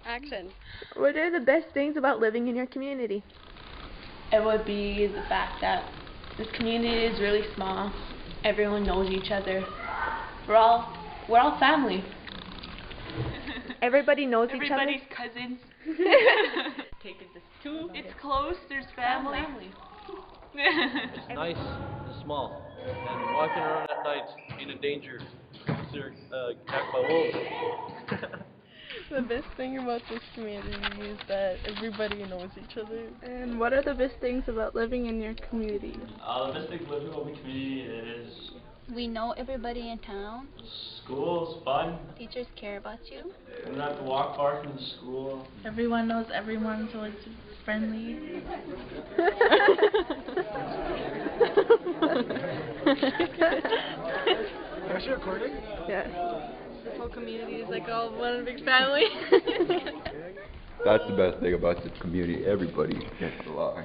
Action. What are the best things about living in your community? It would be the fact that this community is really small. Everyone knows each other. We're all family. Everybody knows each other? Everybody's cousins. Taking this too. It's close, there's family. It's nice and small. And walking around at night being in danger. They're attacked by wolves. The best thing about this community is that everybody knows each other. And what are the best things about living in your community? The best thing living in the community is we know everybody in town. school's fun. Teachers care about you. We don't have to walk far from the school. Everyone knows everyone, so it's friendly. Is she recording? Yes. This whole community is like all one big family. That's the best thing about this community. Everybody gets along.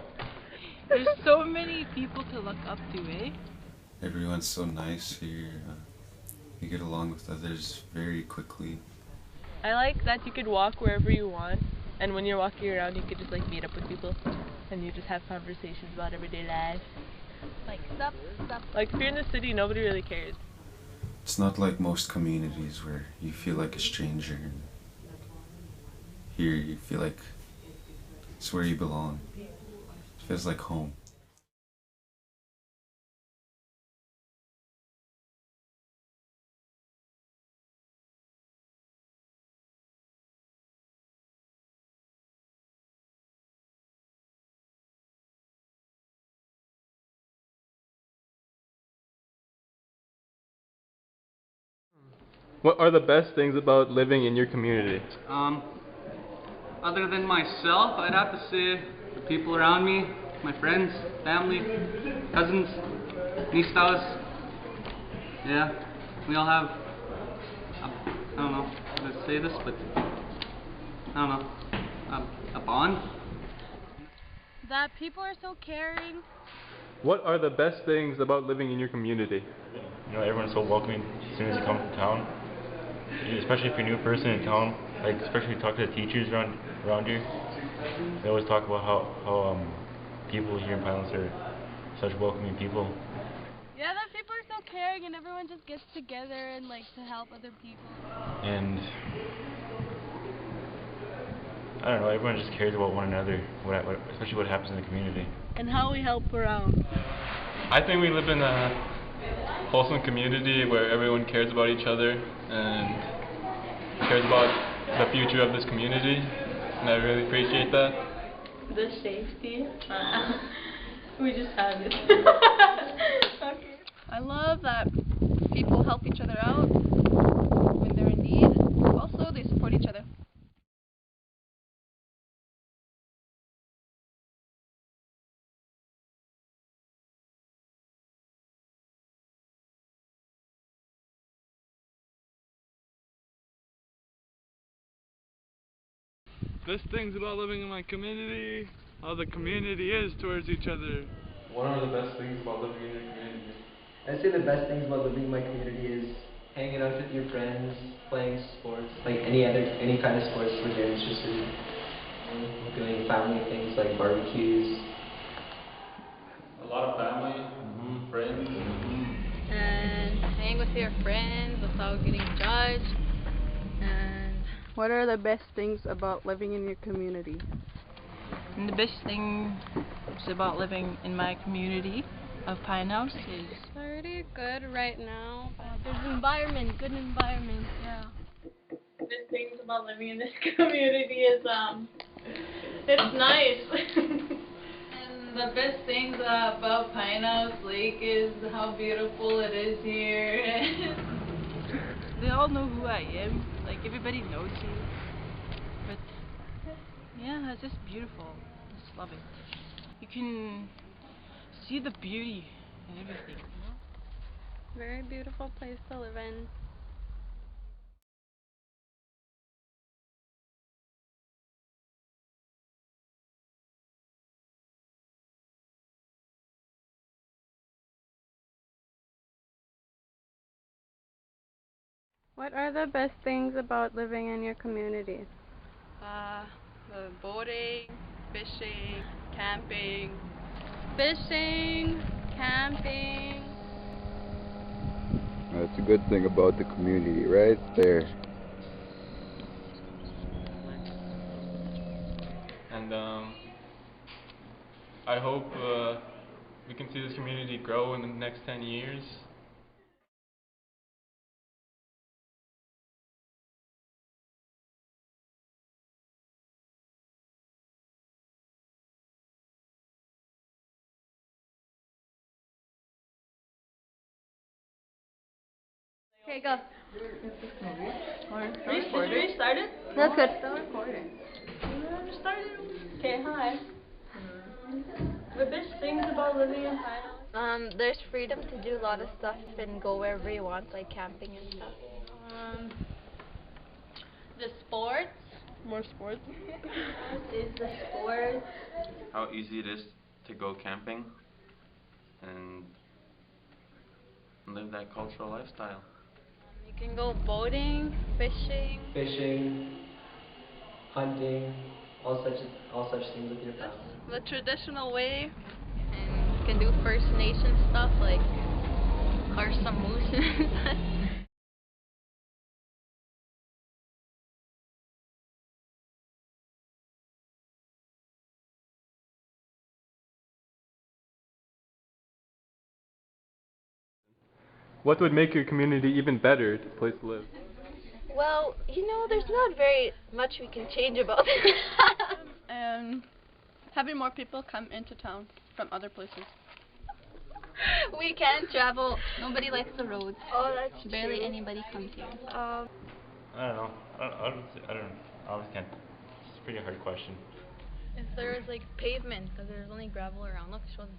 There's so many people to look up to, eh? Everyone's so nice here. You get along with others very quickly. I like that you could walk wherever you want, and when you're walking around you could just like meet up with people and you just have conversations about everyday life. Like stop. Like if you're in the city, nobody really cares. It's not like most communities where you feel like a stranger. And here you feel like it's where you belong. It feels like home. What are the best things about living in your community? Other than myself, I'd have to say the people around me, my friends, family, cousins, nistas. Yeah, we all have, I don't know how to say this, but I don't know, a bond. That people are so caring. What are the best things about living in your community? You know, everyone's so welcoming as soon as you come to town. Especially if you're a new person in town, like especially if you talk to the teachers around here. They always talk about how people here in Pinehouse are such welcoming people. Yeah, that people are so caring and everyone just gets together and like to help other people. And I don't know, everyone just cares about one another, especially what happens in the community. And how we help around. I think we live in a wholesome community where everyone cares about each other and cares about the future of this community, and I really appreciate that. The safety. We just have it. Okay. I love that people help each other out when they're in need. Also, they support each other. Best things about living in my community, how the community is towards each other. What are the best things about living in your community? I'd say the best things about living in my community is hanging out with your friends, playing sports, like any kind of sports that you're interested in, doing family things like barbecues. A lot of family, friends. And hang with your friends without getting judged. And What are the best things about living in your community? And the best thing about living in my community of Pinehouse is Pretty good right now. There's good environment, yeah. the best things about living in this community is it's nice. And the best things about Pinehouse Lake is how beautiful it is here. They all know who I am. Like everybody knows me. But yeah, it's just beautiful. I just love it. You can see the beauty in everything, you know? Very beautiful place to live in. What are the best things about living in your community? The boating, fishing, camping. Fishing, camping. That's a good thing about the community right there. And I hope we can see this community grow in the next 10 years. Okay, go. We started? That's good. Just started. Okay, hi. The best things about living in Pinehouse? There's freedom to do a lot of stuff and go wherever you want, like camping and stuff. The sports. More sports. Is the sports. How easy it is to go camping and live that cultural lifestyle. You can go boating, fishing. Fishing, hunting, all such things with your family. The traditional way. And you can do First Nation stuff like catch some moose and stuff. What would make your community even better place to live? Well, there's not very much we can change about it. And having more people come into town from other places. We can't travel. Nobody likes the roads. Oh, that's Barely true. anybody comes here. I don't know. I honestly can't. It's a pretty hard question. If there was like pavement, because there's only gravel around. Look, show them.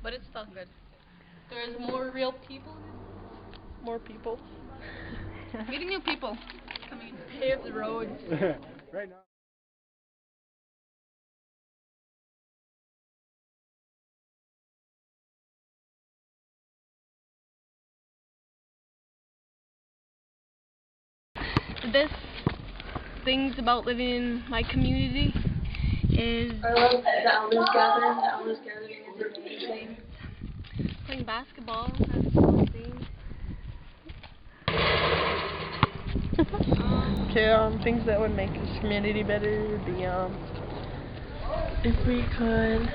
But it's still good. There's more real people. More people. Meeting new people. Coming in. Paved roads. Right now. The best things about living in my community is I love the elders gathering. The elders gathering is amazing. playing basketball. That's fun thing. Okay, things that would make this community better would be, if we could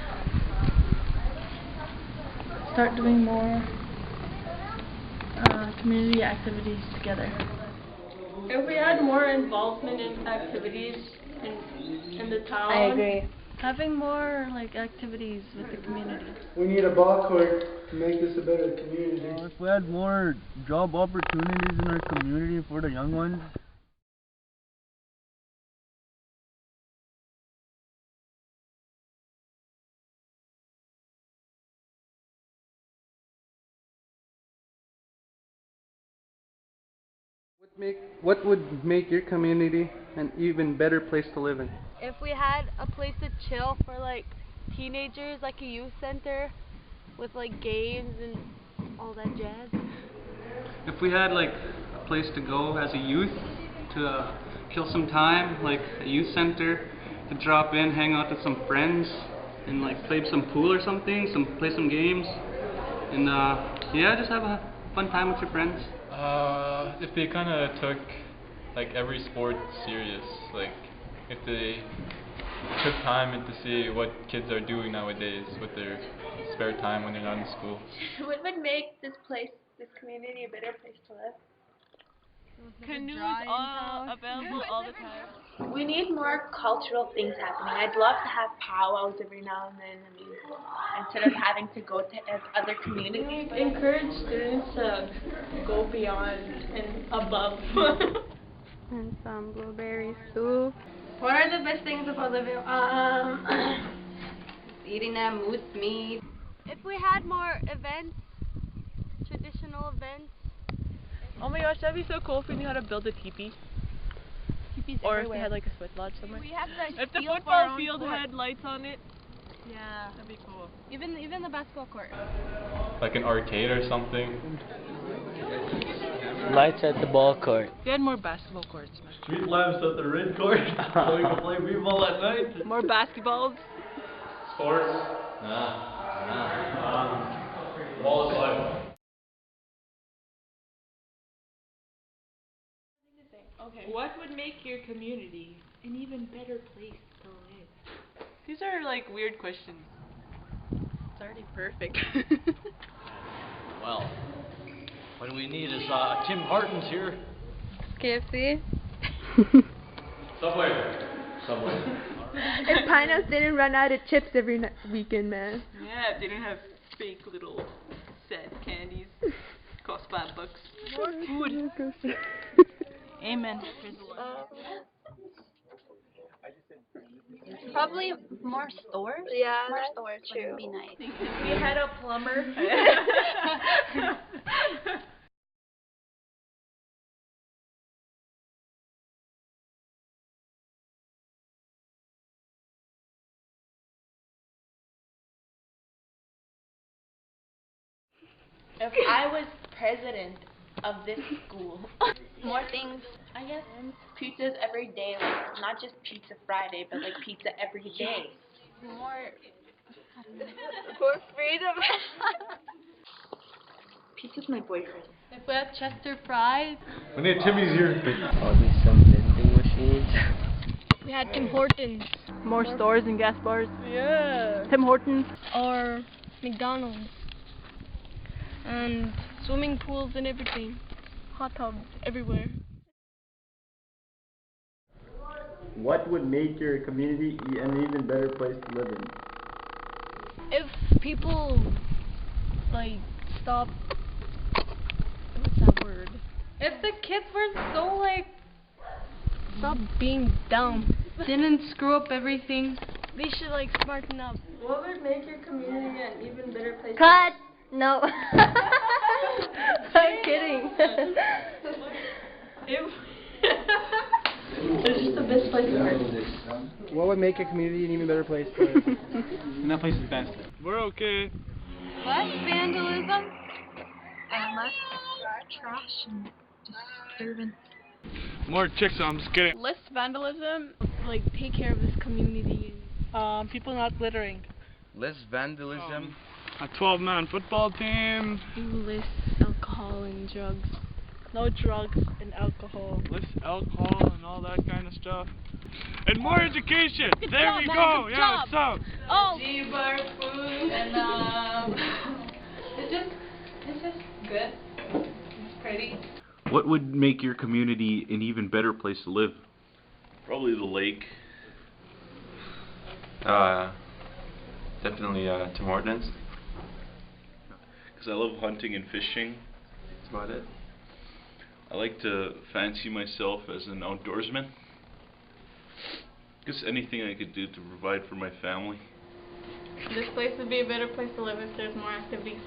start doing more community activities together. If we had more involvement in activities in the town. I agree. Having more activities with the community. We need a ball court to make this a better community. If we had more job opportunities in our community for the young ones. What would make your community an even better place to live in? If we had a place to chill for teenagers, like a youth center with games and all that jazz. If we had a place to go as a youth to kill some time, like a youth center, to drop in, hang out with some friends, and play some pool or something, play some games, and yeah, just have a fun time with your friends. If they kind of took every sport serious, if they took time to see what kids are doing nowadays with their spare time when they're not in school. What would make this community a better place to live? Canoes all available all the time. We need more cultural things happening. I'd love to have powwows every now and then. Instead of having to go to other communities. Encourage students to go beyond and above. And some blueberry soup. What are the best things about living? Eating that moose meat. If we had more events, traditional events. Oh my gosh, that'd be so cool if we knew how to build a teepee. Teepees Or everywhere. if they had a sweat lodge somewhere. We have if the football field had lights on it. Yeah. That'd be cool. Even the basketball court. Like an arcade or something. Lights at the ball court. We had more basketball courts, man. Street lamps at the red court so we can play b-ball at night. More basketballs. Sports. Wall of life. Okay. What would make your community an even better place to live? These are like weird questions. It's already perfect. Well, what we need is Tim Hortons here. KFC. Subway. If Pinehouse didn't run out of chips every weekend, man. Yeah, if they didn't have fake little sad candies. Cost $5. More food. Amen. Probably more stores. Yeah, more that's stores true. would be nice. If we had a plumber. If I was president of this school, More things. I guess pizzas every day, like not just Pizza Friday, but like pizza every day. More. For freedom. Pizza's my boyfriend. If we have Chester fries. We need Timmy's here. Probably some vending machines. We had Tim Hortons. More stores and gas bars. Yeah. Tim Hortons. Or McDonald's. And swimming pools and everything. Hot tubs everywhere. What would make your community an even better place to live in? If people like stop, what's that word? If the kids weren't so like Stop being dumb. didn't screw up everything. They should like smarten up. What would make your community an even better place? Cut! No. I'm kidding. It's just the best place ever. What would make a community an even better place to live? And that place is best. We're okay. Less vandalism and less trash and just disturbance. More chicks, I'm just kidding. Less vandalism. Like take care of this community. People not littering. Less vandalism. A 12-man football team. Less alcohol and drugs. No drugs and alcohol. Less alcohol and all that kind of stuff. And more education. Good There job, we man, go. good Yeah, job. what's up? Oh. G-bar food and it's just good. It's pretty. What would make your community an even better place to live? Probably the lake. Definitely Tim Hortons. Because I love hunting and fishing. That's about it. I like to fancy myself as an outdoorsman. Just anything I could do to provide for my family. This place would be a better place to live if there's more activities.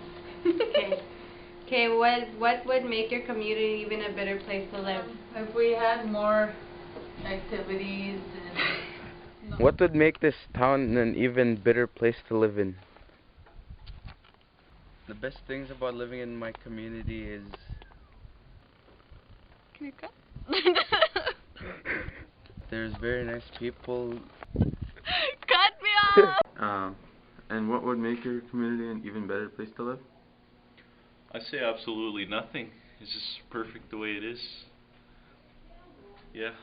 Okay, what would make your community even a better place to live? If we had more activities and What would make this town an even better place to live in? The best things about living in my community is Can you cut? there's very nice people. Cut me off! And what would make your community an even better place to live? I say absolutely nothing. It's just perfect the way it is. Yeah.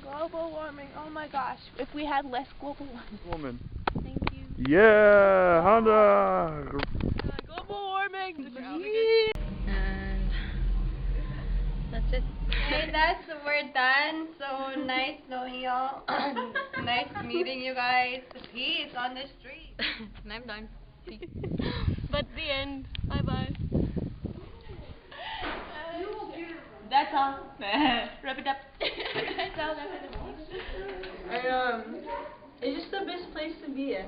Global warming. Oh my gosh. If we had less global warming. Woman. Thank you. Yeah, Honda. Global warming. And that's it. Hey, we're done. So nice knowing y'all. Nice meeting you guys. Peace on the street. And I'm done. But the end. Bye bye. That's all. Wrap it up. That's all. It's just the best place to be in.